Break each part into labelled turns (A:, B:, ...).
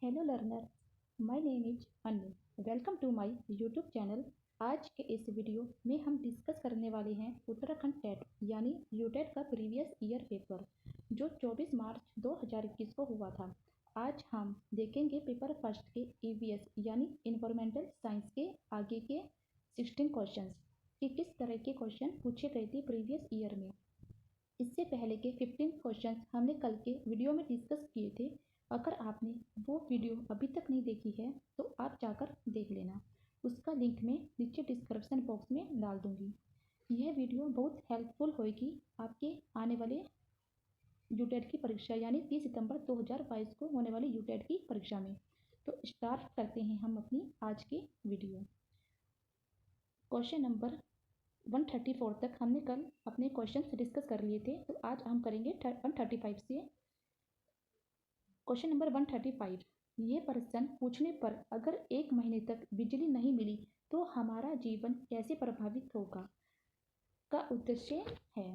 A: Hello learner, my name is Anu. Welcome to my YouTube channel. आज के इस video में हम डिस्कस करने वाले हैं उत्तराखंड टेट यानी यूटेट का प्रीवियस ईयर पेपर जो 24 मार्च 2021 को हुआ था। आज हम देखेंगे पेपर फर्स्ट के ईवीएस यानी इन्वायरमेंटल साइंस के आगे के 16 क्वेश्चंस कि किस तरह के क्वेश्चन पूछे गए थे प्रीवियस ईयर में। इससे पहले के 15 क्वेश्चंस हमने कल के वीडियो में डिस्कस किए थे। अगर आपने वो वीडियो अभी तक नहीं देखी है तो आप जाकर देख लेना। उसका लिंक मैं नीचे डिस्क्रिप्शन बॉक्स में डाल दूंगी। यह वीडियो बहुत हेल्पफुल होगी आपके आने वाले यूटेट की परीक्षा यानी 30 सितंबर 2022 को होने वाली यूटेट की परीक्षा में। तो स्टार्ट करते हैं हम अपनी आज की वीडियो। क्वेश्चन नंबर 134 तक हमने कल अपने क्वेश्चन डिस्कस कर लिए थे, तो आज हम करेंगे 135 से। क्वेश्चन नंबर 135, ये प्रश्न पूछने पर अगर 1 महीने तक बिजली नहीं मिली तो हमारा जीवन कैसे प्रभावित होगा का उद्देश्य है।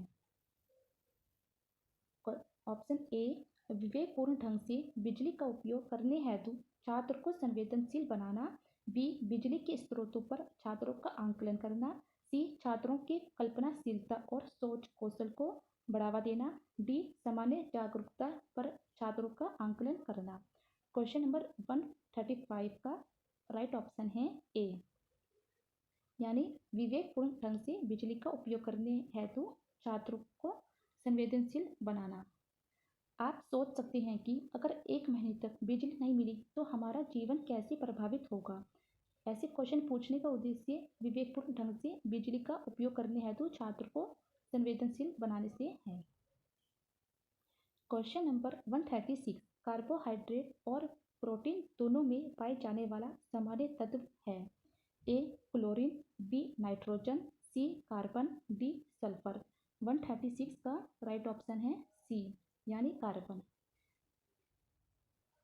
A: ऑप्शन ए, विवेकपूर्ण ढंग से बिजली का उपयोग करने हेतु छात्र को संवेदनशील बनाना। बी, बिजली के स्रोतों पर छात्रों का आंकलन करना। सी, छात्रों की कल्पनाशीलता और सोच कौशल को बढ़ावा देना। डी, सामान्य जागरूकता पर छात्रों का आंकलन करना। क्वेश्चन नंबर 135 का राइट ऑप्शन है ए, यानी विवेकपूर्ण ढंग से बिजली का उपयोग करने हेतु छात्रों को संवेदनशील बनाना। आप सोच सकते हैं कि अगर 1 महीने तक बिजली नहीं मिली तो हमारा जीवन कैसे प्रभावित होगा। ऐसे क्वेश्चन पूछने का उद्देश्य विवेकपूर्ण ढंग से बिजली का उपयोग करने हेतु छात्र को संवेदनशील बनाने से है। क्वेश्चन नंबर 136, कार्बोहाइड्रेट और प्रोटीन दोनों में पाए जाने वाला सामान्य तत्व है। A, chlorine. B, nitrogen. C, carbon. D, sulphur. 136 का राइट ऑप्शन है सी, यानी कार्बन।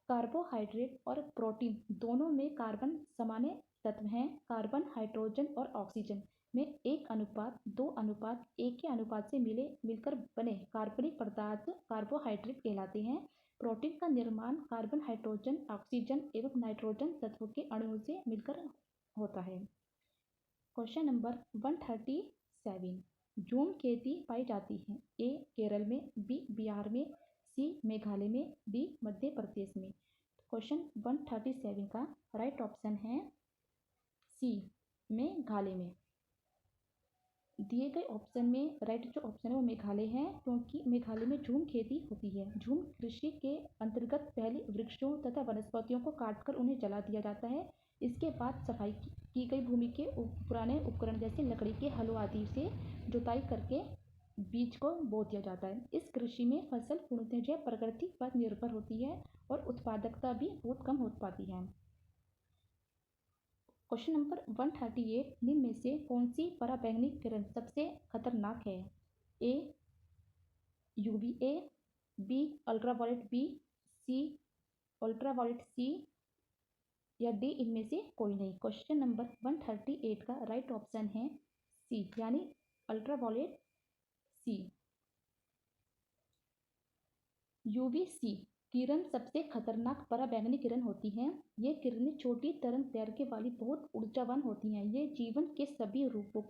A: कार्बोहाइड्रेट और प्रोटीन दोनों में कार्बन सामान्य तत्व हैं। कार्बन हाइड्रोजन और ऑक्सीजन में 1:2:1 के अनुपात से मिलकर बने कार्बनिक पदार्थ कार्बोहाइड्रेट कहलाते हैं। प्रोटीन का निर्माण कार्बन, हाइड्रोजन, ऑक्सीजन एवं नाइट्रोजन तत्वों के अणुओं से मिलकर होता है। क्वेश्चन नंबर 137, झूम खेती पाई जाती है। ए, केरल में। बी, बिहार में। सी, मेघालय में। डी, मध्य प्रदेश में। क्वेश्चन 137 का राइट ऑप्शन है सी, मेघालय में। दिए गए ऑप्शन में राइट जो ऑप्शन है वो मेघालय है, क्योंकि मेघालय में झूम खेती होती है। झूम कृषि के अंतर्गत पहले वृक्षों तथा वनस्पतियों को काटकर उन्हें जला दिया जाता है। इसके बाद सफाई की गई भूमि के पुराने उपकरण जैसे लकड़ी के हलों आदि से जुताई करके बीज को बो दिया जाता है। इस कृषि में फसल पूर्णतः प्रकृति पर निर्भर होती है और उत्पादकता भी बहुत कम हो पाती है। क्वेश्चन नंबर 138, निम्न में से कौन सी पराबैंगनी किरण सबसे खतरनाक है। A, UVA. B, ultraviolet B. C, ultraviolet C. या डी, इनमें से कोई नहीं। क्वेश्चन नंबर 138 का राइट ऑप्शन है सी, यानी अल्ट्रावायलेट सी। यूवीसी किरण सबसे खतरनाक पराबैंगनी किरण होती हैं। ये किरणें छोटी तरंग दैर्घ्य वाली बहुत ऊर्जावान होती हैं। ये जीवन के सभी रूपों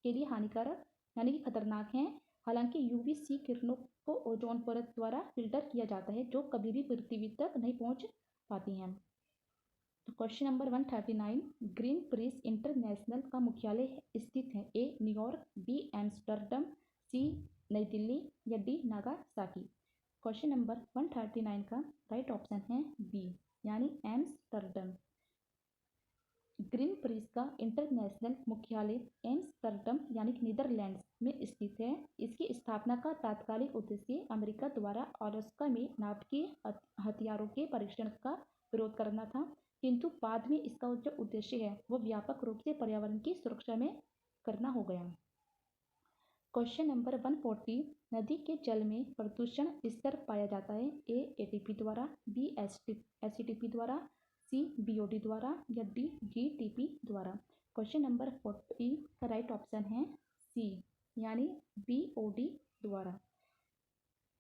A: के लिए हानिकारक यानी कि खतरनाक हैं। हालांकि यूवीसी किरणों को ओजोन परत द्वारा फिल्टर किया जाता है, जो कभी भी पृथ्वी तक नहीं पहुंच पाती हैं। तो question number 139, Greenpeace international का मुख्यालय स्थित है। A, New York. B, Amsterdam. C, नई दिल्ली। या डी, नागासाकी। क्वेश्चन नंबर 139 का राइट ऑप्शन है बी, यानी एम्स्टर्डम। ग्रीन प्रिस का इंटरनेशनल मुख्यालय एम्स्टर्डम यानी नीदरलैंड्स में स्थित है। इसकी स्थापना का तात्कालिक उद्देश्य अमेरिका द्वारा अलास्का में नाभिकीय हथियारों के परीक्षण का विरोध करना था, किंतु बाद में इसका जो उद्देश्य है वो व्यापक रूप से पर्यावरण की सुरक्षा में करना हो गया। क्वेश्चन नंबर 140, नदी के जल में प्रदूषण स्तर पाया जाता है। ए, एटीपी द्वारा। बी, एसटीपी द्वारा। सी, बीओडी द्वारा। या डी, जीटीपी द्वारा। क्वेश्चन नंबर 40 का राइट ऑप्शन है सी, यानी बीओडी द्वारा।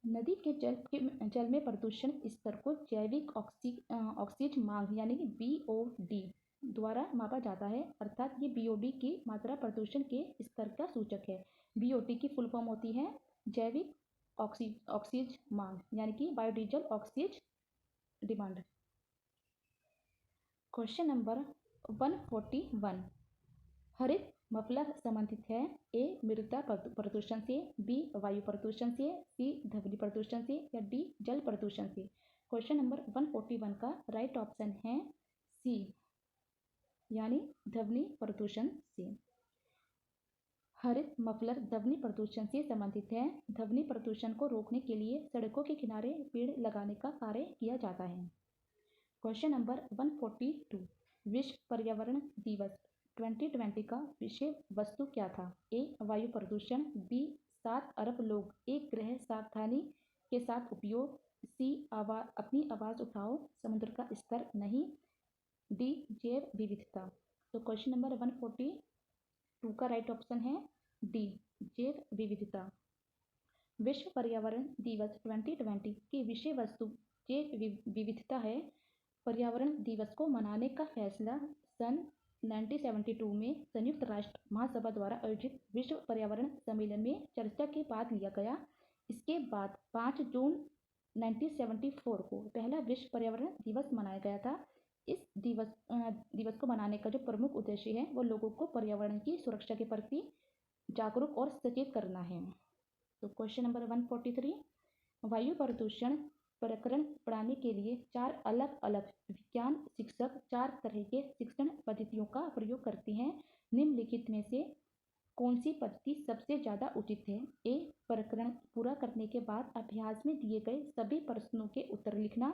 A: नदी के जल में प्रदूषण स्तर को जैविक ऑक्सीज मांग यानी कि BOD द्वारा मापा जाता है, अर्थात ये BOD की मात्रा प्रदूषण के स्तर का सूचक है। BOD की फुल फॉर्म होती है जैविक ऑक्सीज मांग यानी कि बायोडीजल ऑक्सीज डिमांड। Question number 141। हरित मफलर संबंधित है ए मृदा प्रदूषण से, बी वायु प्रदूषण से, सी ध्वनि प्रदूषण से या डी जल प्रदूषण से। क्वेश्चन नंबर 141 का राइट ऑप्शन है सी यानी ध्वनि प्रदूषण से। हरित मफलर ध्वनि प्रदूषण से संबंधित है। ध्वनि प्रदूषण को रोकने के लिए सड़कों के किनारे पेड़ लगाने का कार्य किया जाता है। Question number 142। विश्व पर्यावरण दिवस 2020 का विषय वस्तु क्या था? ए वायु प्रदूषण, बी 7 अरब लोग एक ग्रह सावधानी के साथ उपयोग, सी अपनी आवाज़ उठाओ समुद्र का स्तर नहीं, डी जैव विविधता। तो क्वेश्चन नंबर 142 का राइट ऑप्शन है डी जैव विविधता। विश्व पर्यावरण दिवस 2020 की विषय वस्तु जैव विविधता है। पर्यावरण दिवस को मनाने का फैसला सन 1972 में संयुक्त राष्ट्र महासभा द्वारा आयोजित विश्व पर्यावरण सम्मेलन में चर्चा के बाद लिया गया। इसके बाद 5 जून 1974 को पहला विश्व पर्यावरण दिवस मनाया गया था। इस दिवस को मनाने का जो प्रमुख उद्देश्य है वो लोगों को पर्यावरण की सुरक्षा के प्रति जागरूक और सचेत करना है। तो क्वेश्चन नंबर 143। वायु प्रदूषण प्रकरण पढ़ाने के लिए 4 अलग अलग विज्ञान शिक्षक 4 तरह के शिक्षण पद्धतियों का प्रयोग करते हैं। निम्नलिखित में से कौन सी पद्धति सबसे ज़्यादा उचित है? ए प्रकरण पूरा करने के बाद अभ्यास में दिए गए सभी प्रश्नों के उत्तर लिखना,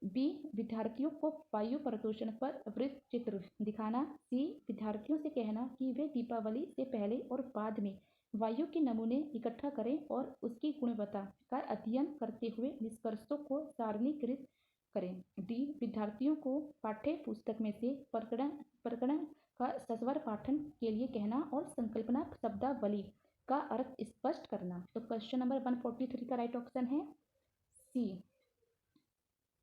A: बी विद्यार्थियों को वायु प्रदूषण पर वृत्त चित्र दिखाना, सी विद्यार्थियों से कहना कि वे दीपावली से पहले और बाद में वायु के नमूने इकट्ठा करें और उसकी गुणवत्ता का अध्ययन करते हुए निष्कर्षों को सारणीकृत करें, डी विद्यार्थियों को पाठ्य पुस्तक में से प्रकरण का सस्वर पाठन के लिए कहना और संकल्पना शब्दावली का अर्थ स्पष्ट करना। तो क्वेश्चन नंबर 143 का राइट ऑप्शन है सी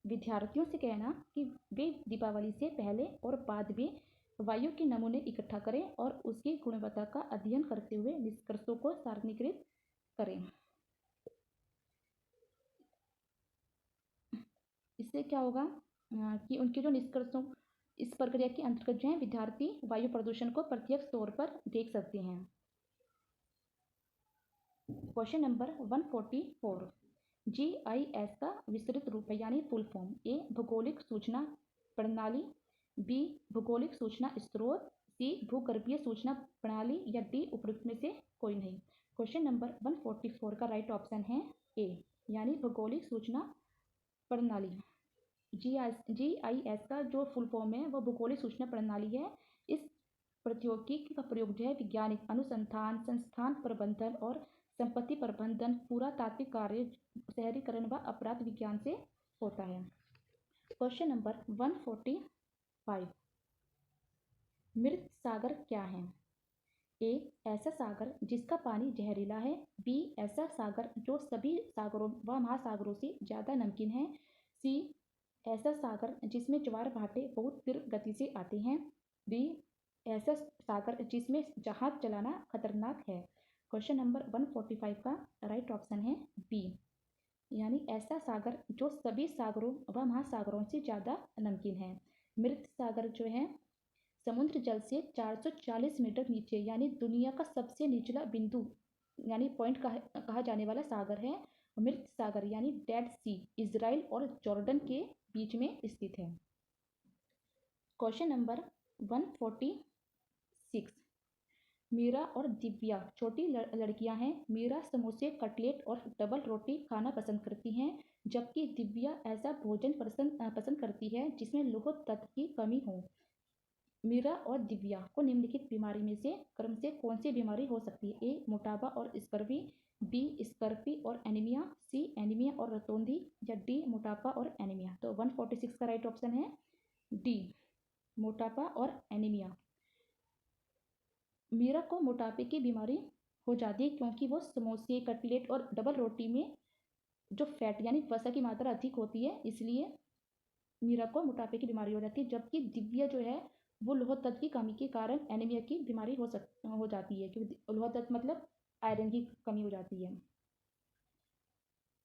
A: विद्यार्थियों से कहना कि वे दीपावली से पहले और बाद में वायु के नमूने इकट्ठा करें और उसकी गुणवत्ता का अध्ययन करते हुए निष्कर्षों को सारणीकृत करें। इससे क्या होगा कि उनके जो निष्कर्षों इस प्रक्रिया के अंतर्गत जो है विद्यार्थी वायु प्रदूषण को प्रत्यक्ष तौर पर देख सकते हैं। Question number 144। GIS का विस्तृत रूप है यानी फुल फॉर्म। ए भौगोलिक सूचना प्रणाली, बी भौगोलिक सूचना स्रोत, सी भूगर्भीय सूचना प्रणाली या डी उपरोक्त में से कोई नहीं। क्वेश्चन नंबर 144 का राइट ऑप्शन है ए यानी भौगोलिक सूचना प्रणाली। GIS का जो फुल फॉर्म है वो भूगोलिक सूचना प्रणाली है। इस प्रौद्योगिकी का प्रयोग जो है वैज्ञानिक अनुसंधान, संस्थान प्रबंधन और संपत्ति प्रबंधन, पुरातात्विक कार्य, शहरीकरण व अपराध विज्ञान से होता है। Question number 145। मृत सागर क्या है? ए ऐसा सागर जिसका पानी जहरीला है, बी ऐसा सागर जो सभी सागरों व महासागरों से ज़्यादा नमकीन है, सी ऐसा सागर जिसमें ज्वार भाटे बहुत तीव्र गति से आते हैं, डी ऐसा सागर जिसमें जहाज चलाना खतरनाक है। क्वेश्चन नंबर 145 का राइट ऑप्शन है बी यानी ऐसा सागर जो सभी सागरों व महासागरों से ज़्यादा नमकीन है। मृत सागर जो है समुद्र जल से 440 मीटर नीचे यानी दुनिया का सबसे निचला बिंदु यानी पॉइंट कहा जाने वाला सागर है। मृत सागर यानी डेड सी इजराइल और जॉर्डन के बीच में स्थित है। Question number 146। मीरा और दिव्या छोटी लड़कियां हैं। मीरा समोसे, कटलेट और डबल रोटी खाना पसंद करती हैं, जबकि दिव्या ऐसा भोजन पसंद करती है जिसमें लौह तत्व की कमी हो। मीरा और दिव्या को निम्नलिखित बीमारी में से क्रम से कौन सी बीमारी हो सकती है? ए मोटापा और स्कर्वी, बी स्कर्वी और एनीमिया, सी एनीमिया और रतौंधी या डी मोटापा और एनीमिया। तो 146 का राइट ऑप्शन है डी मोटापा और एनीमिया। मीरा को मोटापे की बीमारी हो जाती है क्योंकि वो समोसे, कटलेट और डबल रोटी में जो फैट यानी वसा की मात्रा अधिक होती है, इसलिए मीरा को मोटापे की बीमारी हो जाती है। जबकि दिव्या जो है वो लौह तत्व की कमी के कारण एनीमिया की बीमारी हो जाती है, क्योंकि लौह तत्व मतलब आयरन की कमी हो जाती है।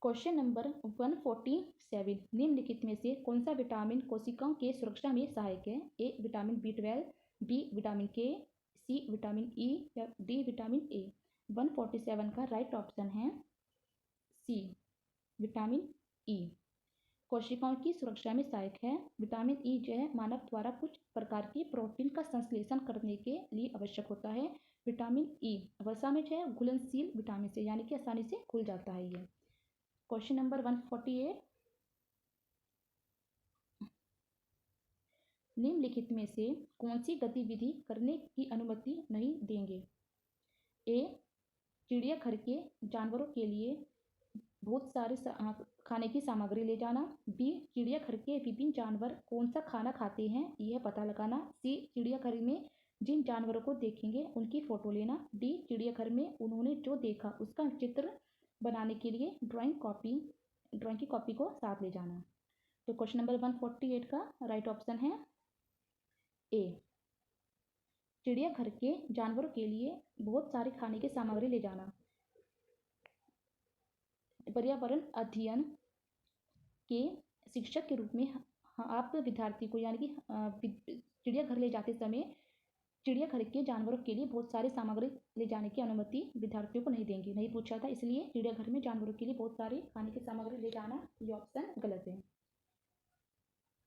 A: क्वेश्चन नंबर 147, निम्नलिखित में से कौन सा विटामिन कोशिकाओं के सुरक्षा में सहायक है? A vitamin B12, B vitamin के, सी विटामिन ई या डी विटामिन ए। 147 का राइट ऑप्शन है सी विटामिन ई। कोशिकाओं की सुरक्षा में सहायक है। विटामिन ई जो है मानव द्वारा कुछ प्रकार की प्रोटीन का संश्लेषण करने के लिए आवश्यक होता है। विटामिन ई वसा में जो है घुलनशील विटामिन से, यानी कि आसानी से घुल जाता है ये। क्वेश्चन नंबर 148, निम्नलिखित में से कौन सी गतिविधि करने की अनुमति नहीं देंगे? ए चिड़ियाघर के जानवरों के लिए बहुत सारे खाने की सामग्री ले जाना। बी चिड़ियाघर के विभिन्न जानवर कौन सा खाना खाते हैं यह पता लगाना। सी चिड़ियाघर में जिन जानवरों को देखेंगे उनकी फोटो लेना। डी चिड़ियाघर में उन्होंने जो देखा उसका चित्र बनाने के लिए ड्राइंग की कॉपी को साथ ले जाना। तो क्वेश्चन नंबर 148 का राइट ऑप्शन है ए चिड़ियाघर के जानवरों के लिए बहुत सारे खाने की सामग्री ले जाना। पर्यावरण अध्ययन के शिक्षक के रूप में आप विद्यार्थी को यानी कि चिड़ियाघर ले जाते समय चिड़ियाघर के जानवरों के लिए बहुत सारी सामग्री ले जाने की अनुमति विद्यार्थियों को नहीं देंगे, नहीं पूछा था, इसलिए चिड़ियाघर में जानवरों के लिए बहुत सारी खाने की सामग्री ले जाना ये ऑप्शन गलत है।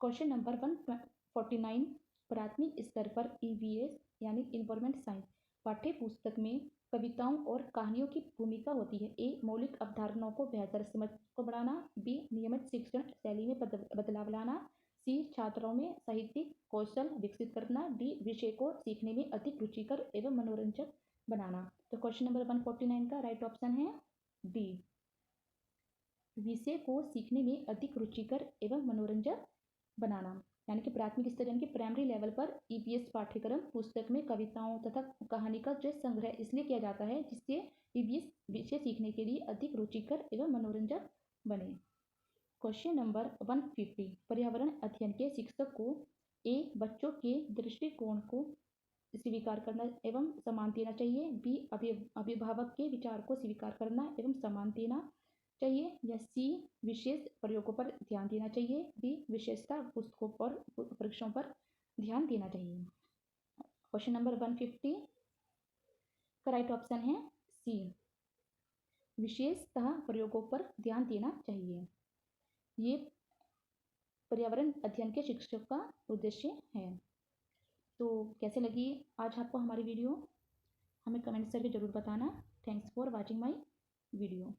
A: क्वेश्चन नंबर 149, प्राथमिक स्तर पर EVS यानी इन्वायरमेंट साइंस पाठ्य पुस्तक में कविताओं और कहानियों की भूमिका होती है। ए मौलिक अवधारणाओं को बेहतर समझ को बढ़ाना। बी नियमित शिक्षण शैली में बदलाव लाना। सी छात्रों में साहित्यिक कौशल विकसित करना। डी विषय को सीखने में अधिक रुचिकर एवं मनोरंजक बनाना। तो क्वेश्चन नंबर 149 का राइट ऑप्शन है डी विषय को सीखने में अधिक रुचिकर एवं मनोरंजक बनाना। यानी कि प्राथमिक स्तर यानी कि प्राइमरी लेवल पर EVS पाठ्यक्रम पुस्तक में कविताओं तथा कहानी का जो संग्रह इसलिए किया जाता है जिससे EVS विषय सीखने के लिए अधिक रुचिकर एवं मनोरंजक बने। क्वेश्चन नंबर 150, पर्यावरण अध्ययन के शिक्षक को ए बच्चों के दृष्टिकोण को स्वीकार करना एवं सम्मान देना चाहिए। बी अभिभावक के विचार को स्वीकार करना एवं सम्मान देना चाहिए। या सी विशेष प्रयोगों पर ध्यान देना चाहिए। डी विशेषता पुस्तकों पर परीक्षाओं पर ध्यान देना चाहिए। क्वेश्चन नंबर 150 का राइट ऑप्शन है सी विशेषतः प्रयोगों पर ध्यान देना चाहिए। ये पर्यावरण अध्ययन के शिक्षक का उद्देश्य है। तो कैसे लगी आज आपको हमारी वीडियो, हमें कमेंट करके जरूर बताना। Thanks for watching my video.